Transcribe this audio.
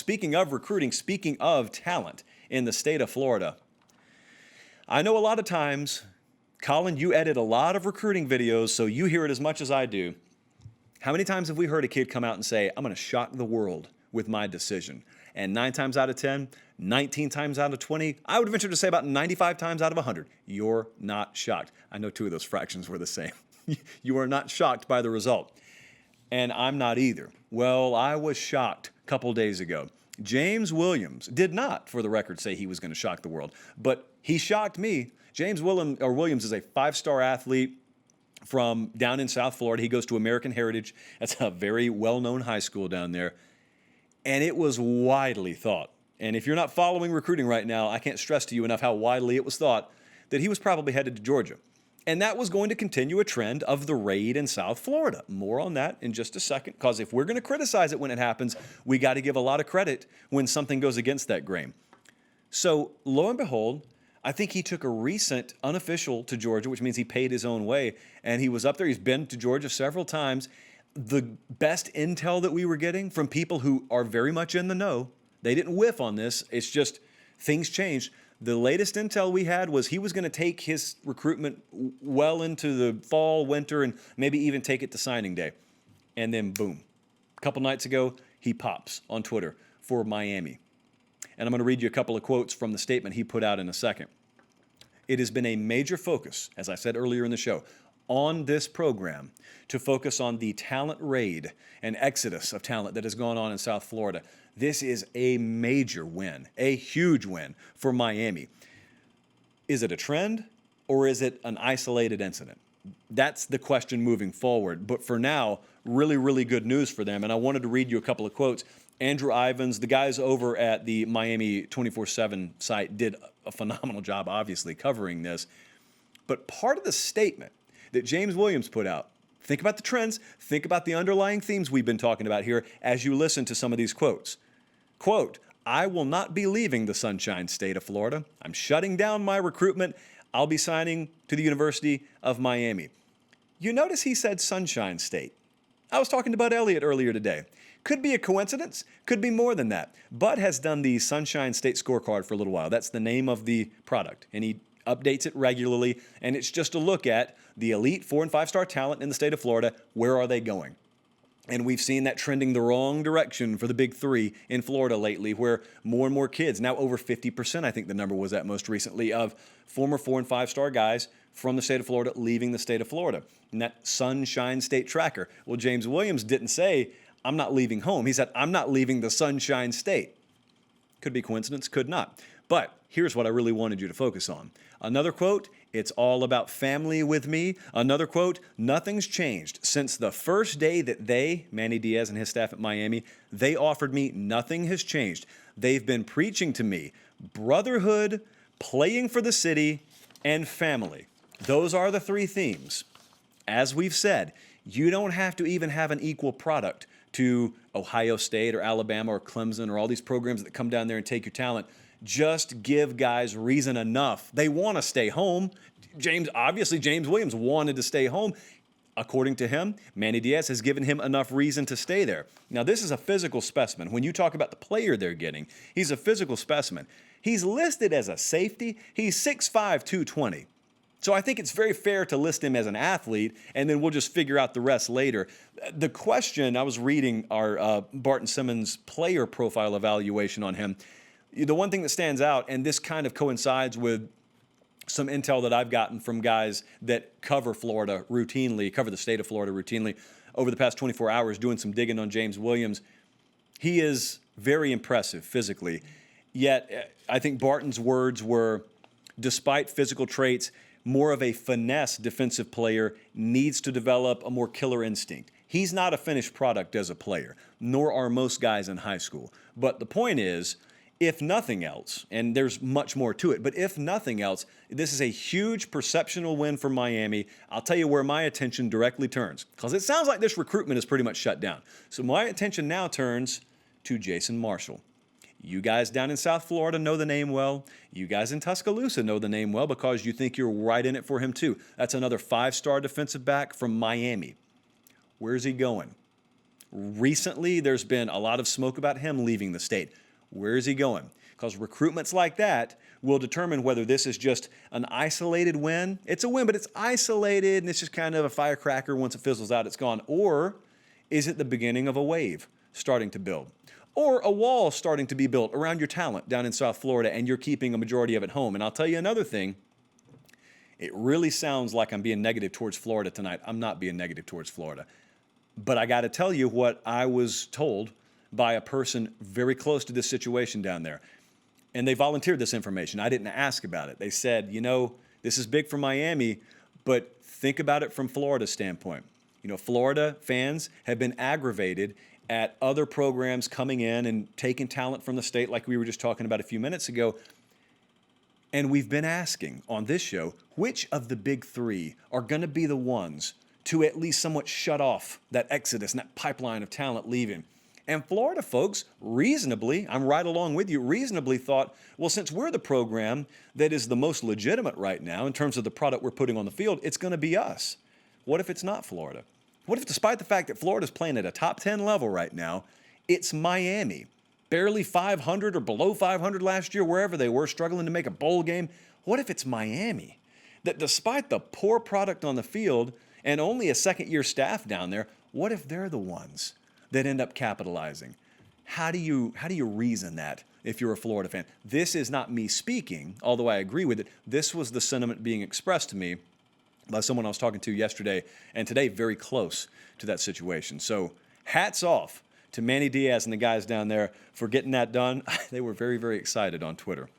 speaking of recruiting, speaking of talent in the state of Florida, I know a lot of times, Colin, you edit a lot of recruiting videos, so you hear it as much as I do. How many times have we heard a kid come out and say, I'm going to shock the world with my decision? And 9 times out of 10, 19 times out of 20, I would venture to say about 95 times out of 100, you're not shocked. I know 2 of those fractions were the same. You are not shocked by the result. And I'm not either. Well, I was shocked a couple days ago. James Williams did not, for the record, say he was going to shock the world, but he shocked me. James Williams is a 5-star athlete from down in South Florida. He goes to American Heritage. That's a very well-known high school down there. And it was widely thought, and if you're not following recruiting right now, I can't stress to you enough how widely it was thought that he was probably headed to Georgia. And that was going to continue a trend of the raid in South Florida. More on that in just a second, because if we're going to criticize it when it happens, we got to give a lot of credit when something goes against that grain. So lo and behold, I think he took a recent unofficial to Georgia, which means he paid his own way, and he was up there. He's been to Georgia several times. The best intel that we were getting from people who are very much in the know, they didn't whiff on this. It's just things changed. The latest intel we had was he was going to take his recruitment well into the fall, winter, and maybe even take it to signing day. And then boom, a couple nights ago, he pops on Twitter for Miami. And I'm going to read you a couple of quotes from the statement he put out in a second. It has been a major focus, as I said earlier in the show, on this program to focus on the talent raid and exodus of talent that has gone on in South Florida. This is a major win, a huge win for Miami. Is it a trend or is it an isolated incident? That's the question moving forward. But for now, really, really good news for them. And I wanted to read you a couple of quotes. Andrew Ivins, the guys over at the Miami 24/7 site, did a phenomenal job, obviously, covering this. But part of the statement that James Williams put out, think about the trends, think about the underlying themes we've been talking about here as you listen to some of these quotes. Quote, I will not be leaving the Sunshine State of Florida. I'm shutting down my recruitment. I'll be signing to the University of Miami. You notice he said Sunshine State. I was talking to Bud Elliott earlier today. Could be a coincidence, could be more than that. Bud has done the Sunshine State scorecard for a little while. That's the name of the product, and he updates it regularly, and it's just a look at the elite 4- and 5-star talent in the state of Florida. Where are they going? And we've seen that trending the wrong direction for the big 3 in Florida lately, where more and more kids, now over 50%, I think the number was at most recently, of former 4- and 5-star guys from the state of Florida leaving the state of Florida. And that Sunshine State tracker. Well, James Williams didn't say, I'm not leaving home. He said, I'm not leaving the Sunshine State. Could be coincidence, could not. But here's what I really wanted you to focus on. Another quote, it's all about family with me. Another quote, nothing's changed. Since the first day that Manny Diaz and his staff at Miami, they offered me, nothing has changed. They've been preaching to me brotherhood, playing for the city, and family. Those are the 3 themes. As we've said, you don't have to even have an equal product to Ohio State or Alabama or Clemson or all these programs that come down there and take your talent. Just give guys reason enough. They want to stay home. James Williams wanted to stay home. According to him, Manny Diaz has given him enough reason to stay there. Now, this is a physical specimen. When you talk about the player they're getting, he's a physical specimen. He's listed as a safety. He's 6'5", 220. So I think it's very fair to list him as an athlete, and then we'll just figure out the rest later. The question, I was reading our Barton Simmons player profile evaluation on him. The one thing that stands out, and this kind of coincides with some intel that I've gotten from guys that cover Florida routinely, cover the state of Florida routinely, over the past 24 hours doing some digging on James Williams. He is very impressive physically, yet I think Barton's words were, despite physical traits, more of a finesse defensive player, needs to develop a more killer instinct. He's not a finished product as a player, nor are most guys in high school. But the point is, if nothing else, and there's much more to it, but if nothing else, this is a huge perceptional win for Miami. I'll tell you where my attention directly turns, because it sounds like this recruitment is pretty much shut down. So my attention now turns to Jason Marshall. You guys down in South Florida know the name well. You guys in Tuscaloosa know the name well because you think you're right in it for him too. That's another 5-star defensive back from Miami. Where's he going? Recently, there's been a lot of smoke about him leaving the state. Where is he going? Because recruitments like that will determine whether this is just an isolated win. It's a win, but it's isolated, and it's just kind of a firecracker. Once it fizzles out, it's gone. Or is it the beginning of a wave starting to build? Or a wall starting to be built around your talent down in South Florida, and you're keeping a majority of it home? And I'll tell you another thing. It really sounds like I'm being negative towards Florida tonight. I'm not being negative towards Florida. But I got to tell you what I was told by a person very close to this situation down there. And they volunteered this information. I didn't ask about it. They said, this is big for Miami, but think about it from Florida's standpoint. Florida fans have been aggravated at other programs coming in and taking talent from the state like we were just talking about a few minutes ago. And we've been asking on this show, which of the big three are going to be the ones to at least somewhat shut off that exodus and that pipeline of talent leaving? And Florida folks reasonably, I'm right along with you, reasonably thought, well, since we're the program that is the most legitimate right now in terms of the product we're putting on the field, it's going to be us. What if it's not Florida? What if, despite the fact that Florida's playing at a top 10 level right now, it's Miami, barely 500 or below 500 last year, wherever they were, struggling to make a bowl game? What if it's Miami, that despite the poor product on the field and only a second-year staff down there, what if they're the ones that end up capitalizing? How do you reason that if you're a Florida fan? This is not me speaking, although I agree with it. This was the sentiment being expressed to me by someone I was talking to yesterday and today, very close to that situation. So hats off to Manny Diaz and the guys down there for getting that done. They were very, very excited on Twitter.